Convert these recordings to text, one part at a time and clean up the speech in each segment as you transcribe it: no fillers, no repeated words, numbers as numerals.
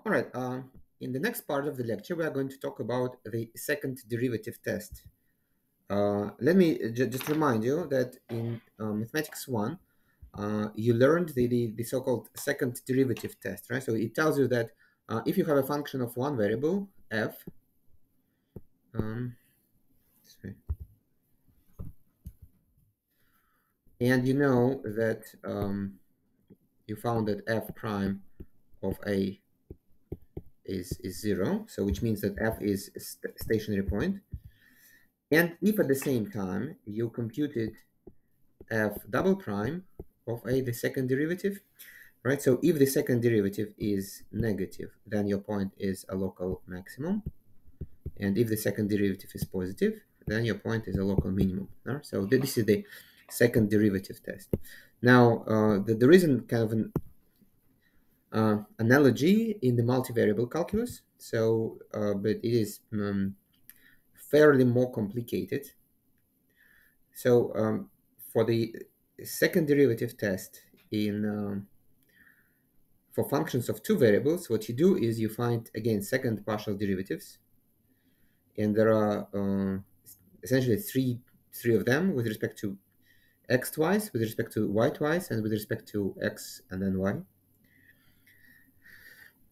All right. In the next part of the lecture, we are going to talk about the second derivative test. Let me just remind you that in Mathematics 1, you learned the so-called second derivative test, right? So it tells you that if you have a function of one variable, f, um, sorry, and you know that you found that f prime of a is 0, so which means that f is a stationary point. And if at the same time you computed f double prime of a, the second derivative, right? So if the second derivative is negative, then your point is a local maximum. And if the second derivative is positive, then your point is a local minimum. Right? So this is the second derivative test. Now, there isn't kind of an analogy in the multivariable calculus, so but it is fairly more complicated. So for the second derivative test in for functions of two variables, what you do is you find again second partial derivatives, and there are essentially three of them with respect to x twice, with respect to y twice, and with respect to x and then y.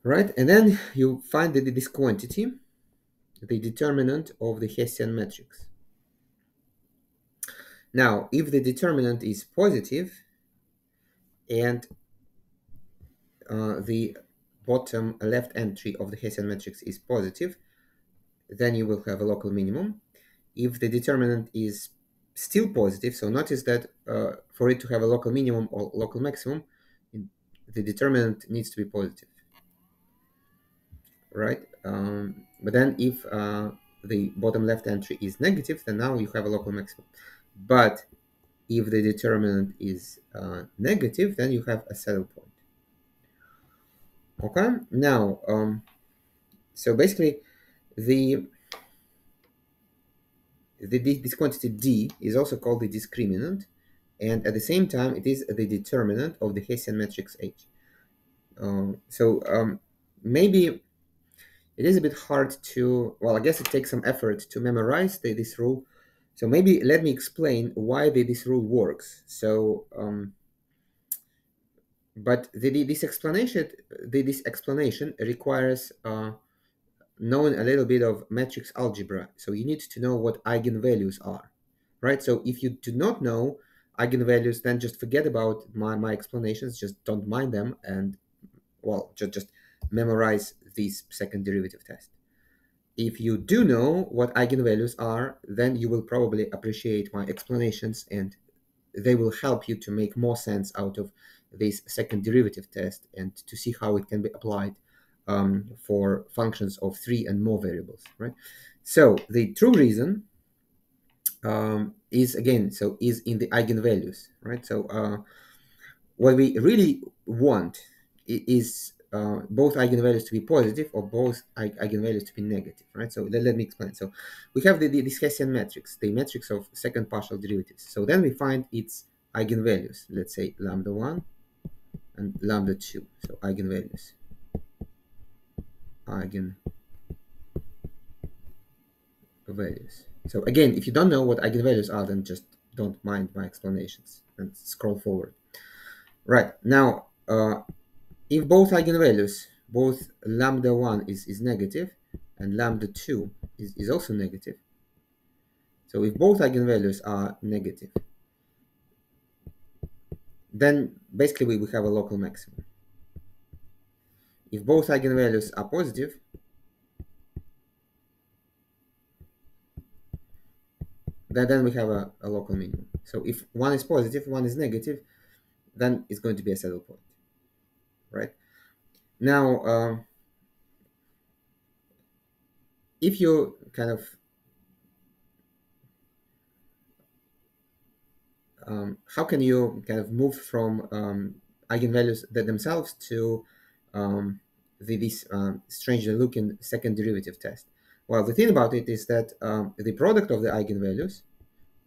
Right, and then you find that this quantity, the determinant of the Hessian matrix. Now, if the determinant is positive and the bottom left entry of the Hessian matrix is positive, then you will have a local minimum. If the determinant is still positive, so notice that for it to have a local minimum or local maximum, the determinant needs to be positive, right? But then if the bottom left entry is negative, then now you have a local maximum. But if the determinant is negative, then you have a saddle point. Okay, now, so basically the this quantity d is also called the discriminant, and at the same time it is the determinant of the Hessian matrix H. So maybe it is a bit hard to, well, I guess it takes some effort to memorize this rule. So maybe let me explain why this rule works. So but this explanation requires knowing a little bit of matrix algebra. So you need to know what eigenvalues are, right? So if you do not know eigenvalues, then just forget about my explanations, just don't mind them, and well, just memorize this second derivative test. If you do know what eigenvalues are, then you will probably appreciate my explanations, and they will help you to make more sense out of this second derivative test and to see how it can be applied for functions of three and more variables, right? So the true reason is again, so is in the eigenvalues, right? So what we really want is both eigenvalues to be positive or both eigenvalues to be negative, right? So let me explain. So we have this Hessian matrix, the matrix of second partial derivatives. So then we find its eigenvalues, let's say lambda 1 and lambda 2. So eigenvalues. So again, if you don't know what eigenvalues are, then just don't mind my explanations and scroll forward. Right, now, if both eigenvalues, both lambda 1 is negative and lambda 2 is also negative, so if both eigenvalues are negative, then basically we have a local maximum. If both eigenvalues are positive, then we have a local minimum. So if one is positive, one is negative, then it's going to be a saddle point, right? Now, if you kind of how can you kind of move from eigenvalues themselves to this strangely looking second derivative test? Well, the thing about it is that the product of the eigenvalues,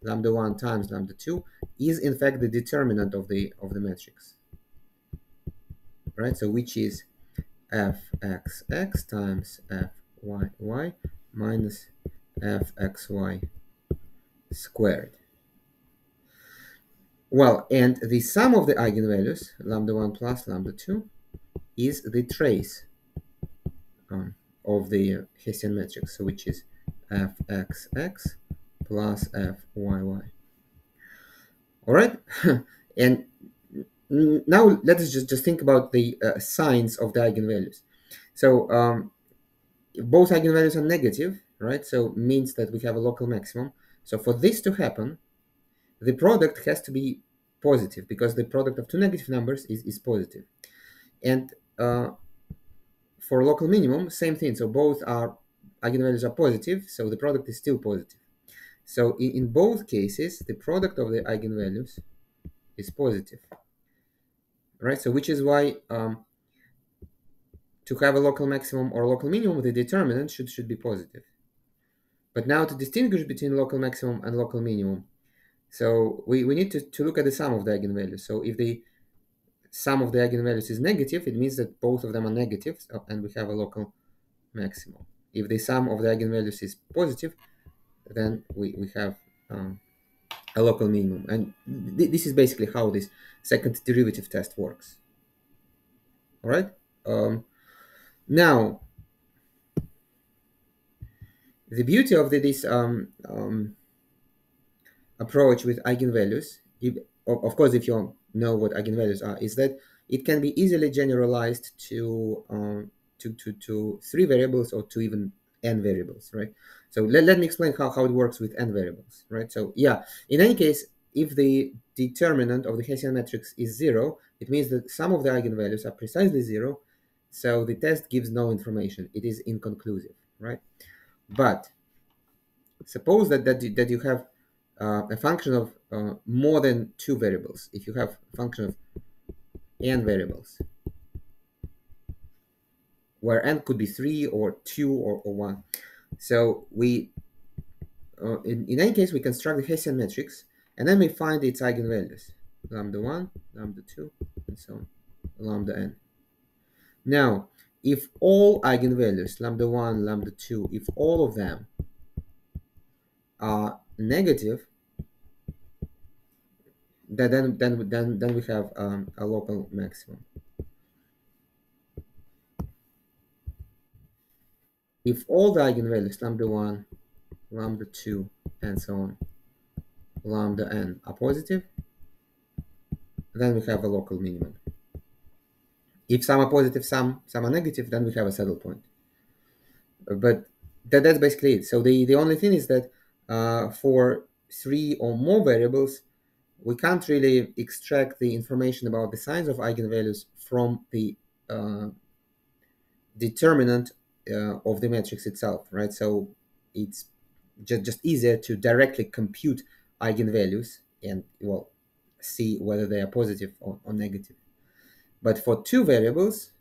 lambda 1 times lambda 2, is in fact the determinant of the matrix, right? So which is fxx times fyy minus fxy squared. Well, and the sum of the eigenvalues, lambda 1 plus lambda 2, is the trace of the Hessian matrix, so which is fxx plus fyy. All right, and now let us just think about the signs of the eigenvalues. So both eigenvalues are negative, right? So means that we have a local maximum. So for this to happen, the product has to be positive because the product of two negative numbers is positive. And for local minimum, same thing. So both are eigenvalues are positive, so the product is still positive. So in both cases, the product of the eigenvalues is positive, right? So which is why to have a local maximum or local minimum, the determinant should be positive. But now to distinguish between local maximum and local minimum, so we need to look at the sum of the eigenvalues. So if the sum of the eigenvalues is negative, it means that both of them are negative, and we have a local maximum. If the sum of the eigenvalues is positive, then we have a local minimum. And this is basically how this second derivative test works. All right. Now, the beauty of this approach with eigenvalues, of course, if you know what eigenvalues are, is that it can be easily generalized to three variables or to even n variables, right? So let me explain how it works with n variables, right? So yeah, in any case, if the determinant of the Hessian matrix is zero, it means that some of the eigenvalues are precisely zero, so the test gives no information. It is inconclusive, right? But suppose that you have a function of more than two variables. If you have a function of n variables, where n could be three or two or one. So we, in any case, we construct the Hessian matrix, and then we find its eigenvalues, lambda 1, lambda 2, and so on, lambda n. Now, if all eigenvalues, lambda 1, lambda 2, if all of them are negative, then we have a local maximum. If all the eigenvalues, lambda 1, lambda 2, and so on, lambda n are positive, then we have a local minimum. If some are positive, some are negative, then we have a saddle point. But that's basically it. So the only thing is that for three or more variables, we can't really extract the information about the signs of eigenvalues from the determinant of the matrix itself, right? So it's just easier to directly compute eigenvalues and, well, see whether they are positive or negative. But for two variables,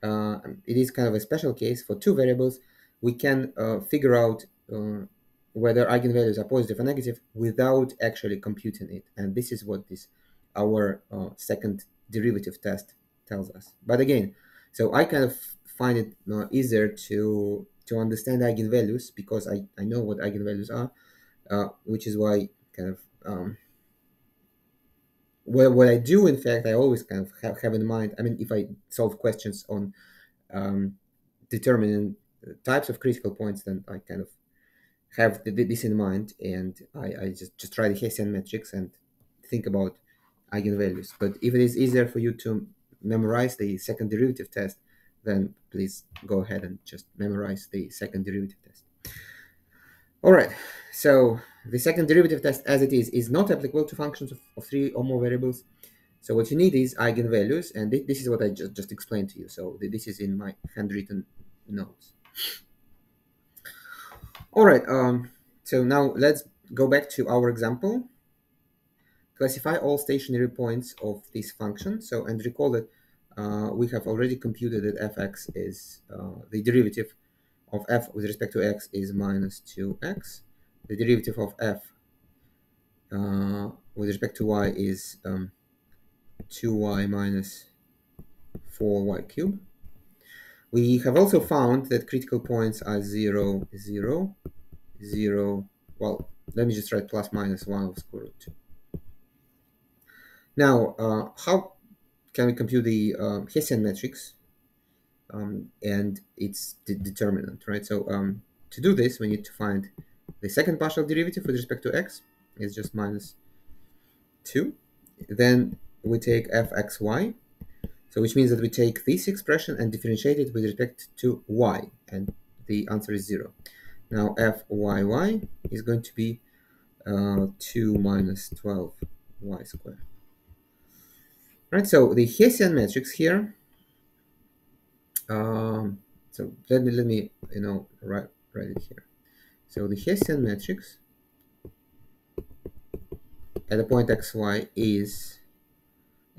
it is kind of a special case. For two variables, we can figure out whether eigenvalues are positive or negative without actually computing it. And this is what our second derivative test tells us. But again, so I kind of find it easier to understand eigenvalues because I know what eigenvalues are, which is why kind of what I do, in fact, I always kind of have in mind. I mean, if I solve questions on determining types of critical points, then I kind of have this in mind, and I just try the Hessian matrix and think about eigenvalues. But if it is easier for you to memorize the second derivative test, then please go ahead and just memorize the second derivative test. All right, so the second derivative test as it is not applicable to functions of three or more variables. So what you need is eigenvalues, and this is what I just explained to you. So this is in my handwritten notes. All right, so now let's go back to our example. Classify all stationary points of this function. So, and recall that we have already computed that fx is the derivative of f with respect to x is minus 2x. The derivative of f with respect to y is 2y minus 4y cubed. We have also found that critical points are 0, 0, 0. Well, let me just write plus minus 1 over square root 2. Now, how can we compute the Hessian matrix and its determinant, right? So to do this, we need to find the second partial derivative with respect to x. It's just minus 2. Then we take fxy, so which means that we take this expression and differentiate it with respect to y, and the answer is 0. Now fyy is going to be 2 minus 12y squared. Right, so the Hessian matrix here. So let me write it here. So the Hessian matrix at the point xy is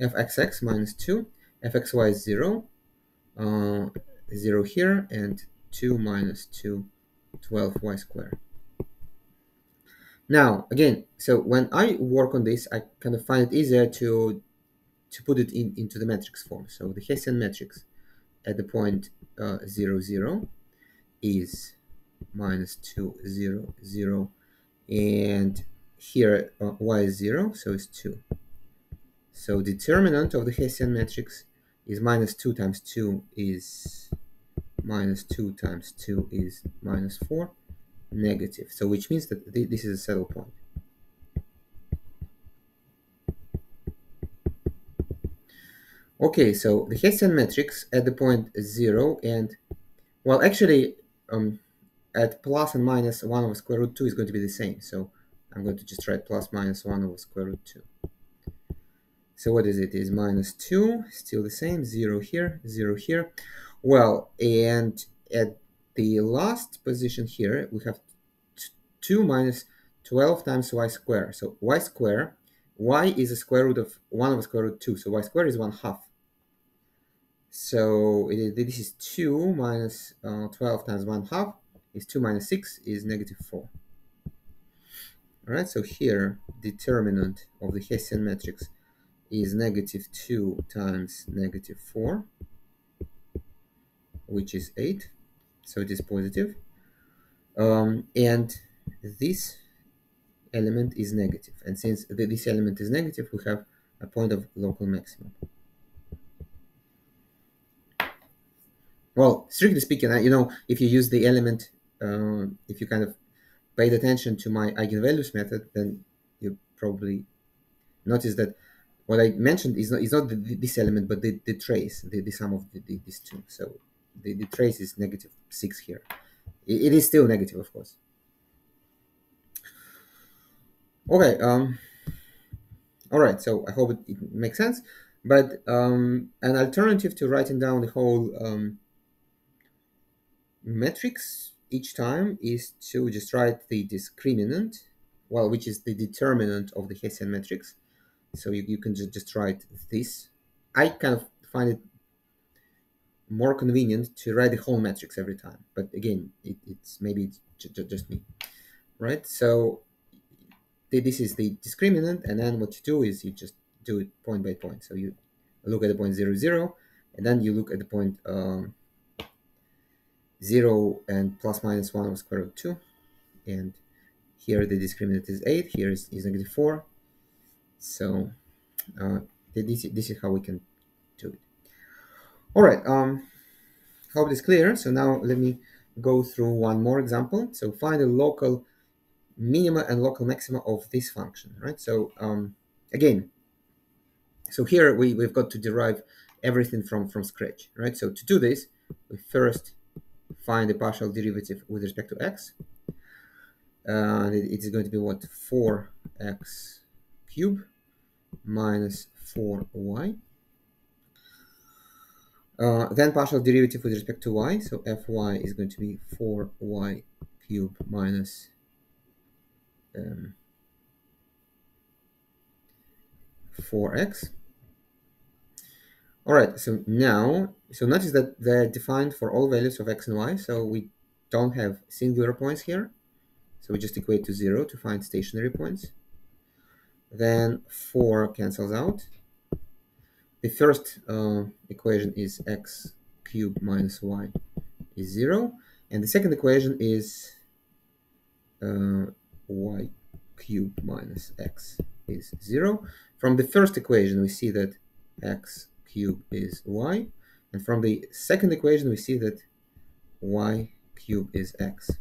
fxx minus 2, fxy is 0, 0 here, and 2 minus 2, 12y squared. Now, again, so when I work on this, I kind of find it easier to put it into the matrix form. So the Hessian matrix at the point 0, 0 is minus 2, 0, 0, and here y is 0, so it's 2. So determinant of the Hessian matrix is minus 2 times 2 is minus 2 times 2 is minus 4, negative. So which means that this is a saddle point. Okay, so the Hessian matrix at the point 0 and, well, actually, at plus and minus 1 over square root 2 is going to be the same. So I'm going to just write plus minus 1 over square root 2. So what is it? Is minus 2, still the same, 0 here, 0 here. Well, and at the last position here, we have 2 minus 12 times y squared. So y squared, y is the square root of 1 over square root 2. So y squared is 1/2. So this is 2 minus 12 times 1/2 is 2 minus 6 is negative 4. All right, so here determinant of the Hessian matrix is negative 2 times negative 4, which is 8. So it is positive. And this element is negative. And since this element is negative, we have a point of local maximum. Well, strictly speaking, if you use the element, if you kind of paid attention to my eigenvalues method, then you probably notice that what I mentioned is not this element, but the trace, the sum of these two. So the trace is negative 6 here. It is still negative, of course. Okay. All right. So I hope it makes sense. But an alternative to writing down the whole matrix each time is to just write the discriminant, well, which is the determinant of the Hessian matrix. So you can just write this. I kind of find it more convenient to write the whole matrix every time. But again, it's just me, right? So this is the discriminant, and then what you do is you just do it point by point. So you look at the point 0, 0, and then you look at the point 0 and plus minus 1 over square root 2, and here the discriminant is 8, here is negative 4. So this is how we can do it. All right, hope this is clear. So now let me go through one more example. So find the local minima and local maxima of this function, right? So again, so here we've got to derive everything from scratch, right? So to do this, we first find the partial derivative with respect to x. It is going to be what? 4x cubed minus 4y. Then partial derivative with respect to y. So fy is going to be 4y cubed minus 4x. All right, so now, notice that they're defined for all values of x and y, so we don't have singular points here. So we just equate to 0 to find stationary points. Then 4 cancels out. the first equation is x cubed minus y is 0, and the second equation is y cubed minus x is 0. From the first equation, we see that x cubed is y, and from the second equation, we see that y cubed is x.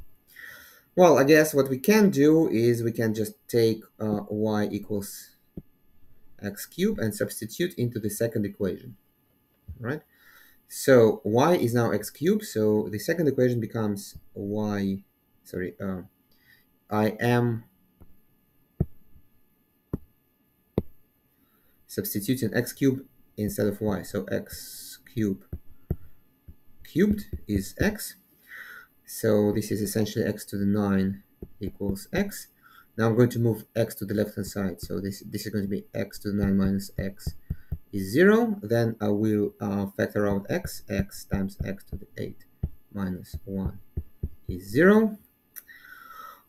Well, I guess what we can do is we can just take y equals x cubed and substitute into the second equation, right? So y is now x cubed, so the second equation becomes y, sorry, I am substituting x cubed instead of y, so x cubed cubed is x, so this is essentially x to the 9 equals x. Now I'm going to move x to the left hand side, so this is going to be x to the 9 minus x is 0. Then I will factor out x times x to the 8 minus 1 is 0.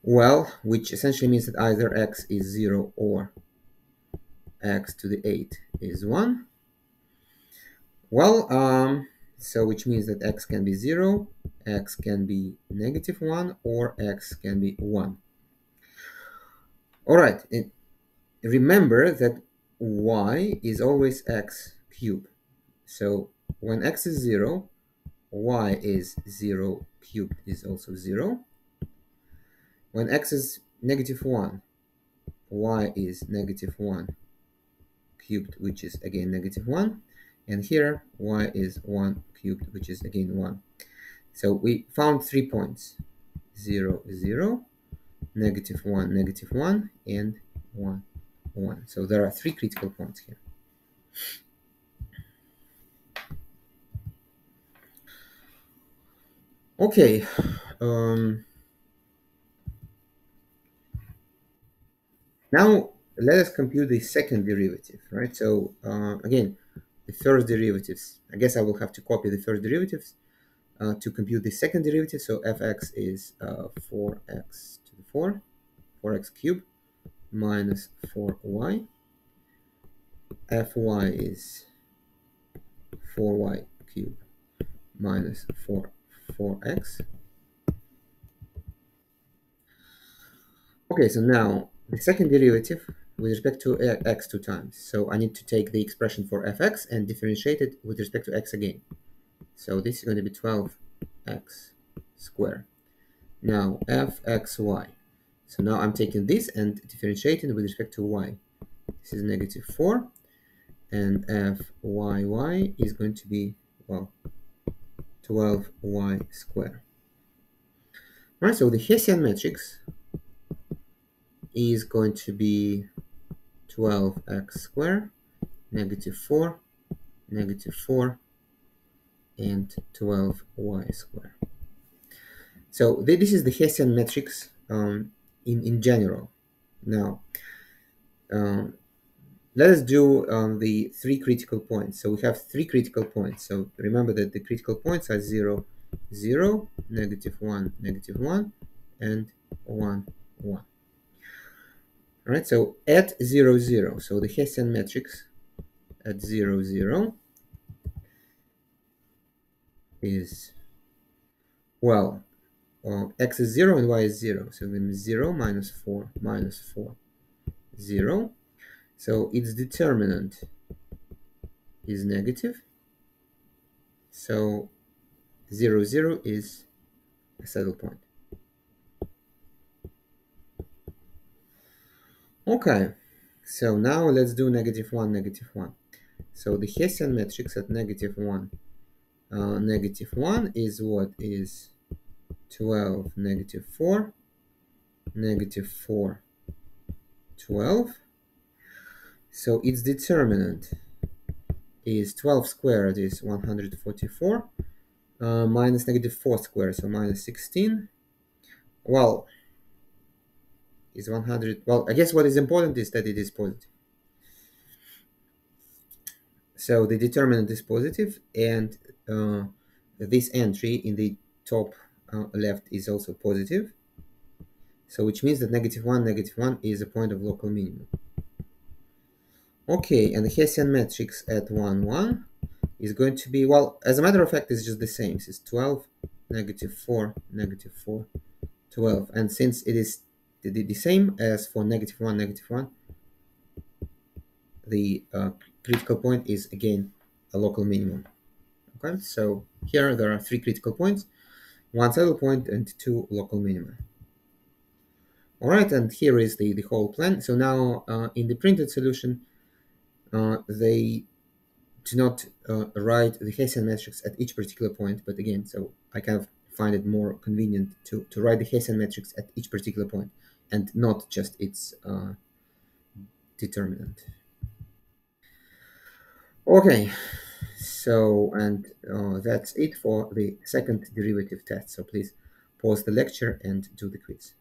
Well, which essentially means that either x is 0 or x to the 8 is 1. Well, so which means that x can be 0, x can be negative 1, or x can be 1. All right, and remember that y is always x cubed. So when x is 0, y is 0 cubed is also 0. When x is negative 1, y is negative 1 cubed, which is again negative 1. And here, y is 1 cubed, which is again 1. So we found 3 points, 0, 0, negative 1, negative 1, and 1, 1. So there are 3 critical points here. Okay. Now let us compute the second derivative, right? So again, the first derivatives, I guess I will have to copy the first derivatives to compute the second derivative. So fx is 4x to the 4, 4x cubed minus 4y. Fy is 4y cubed minus 4x. Okay, so now the second derivative with respect to x 2 times. So I need to take the expression for fx and differentiate it with respect to x again. So this is going to be 12x squared. Now fxy. So now I'm taking this and differentiating with respect to y. This is negative 4. And fyy is going to be, well, 12y squared. Right, so the Hessian matrix is going to be 12x squared, negative 4, negative 4, and 12y squared. So this is the Hessian matrix in general. Now, let us do the 3 critical points. So we have 3 critical points. So remember that the critical points are 0, 0, negative 1, negative 1, and 1, 1. All right, so at 0, 0, so the Hessian matrix at 0, 0 is, well, x is 0 and y is 0. So then 0 minus 4 minus 4, 0. So its determinant is negative. So 0, 0 is a saddle point. Okay, so now let's do negative 1, negative 1. So the Hessian matrix at negative 1, negative 1 is what? Is 12, negative 4, negative 4, 12. So its determinant is 12 squared is 144, minus negative 4 squared, so minus 16. Well, is 100. Well, I guess what is important is that it is positive. So the determinant is positive, and this entry in the top left is also positive. So which means that negative 1 is a point of local minimum. Okay, and the Hessian matrix at 1, 1 is going to be, well, as a matter of fact, it's just the same. It's 12, negative 4, negative 4, 12. And since it is the same as for negative 1, negative 1, the critical point is again a local minimum. Okay, so here there are three critical points, one saddle point and two local minima. All right, and here is the whole plan. So now in the printed solution, they do not write the Hessian matrix at each particular point, but again, so I kind of find it more convenient to write the Hessian matrix at each particular point and not just its determinant. Okay, so and that's it for the second derivative test. So please pause the lecture and do the quiz.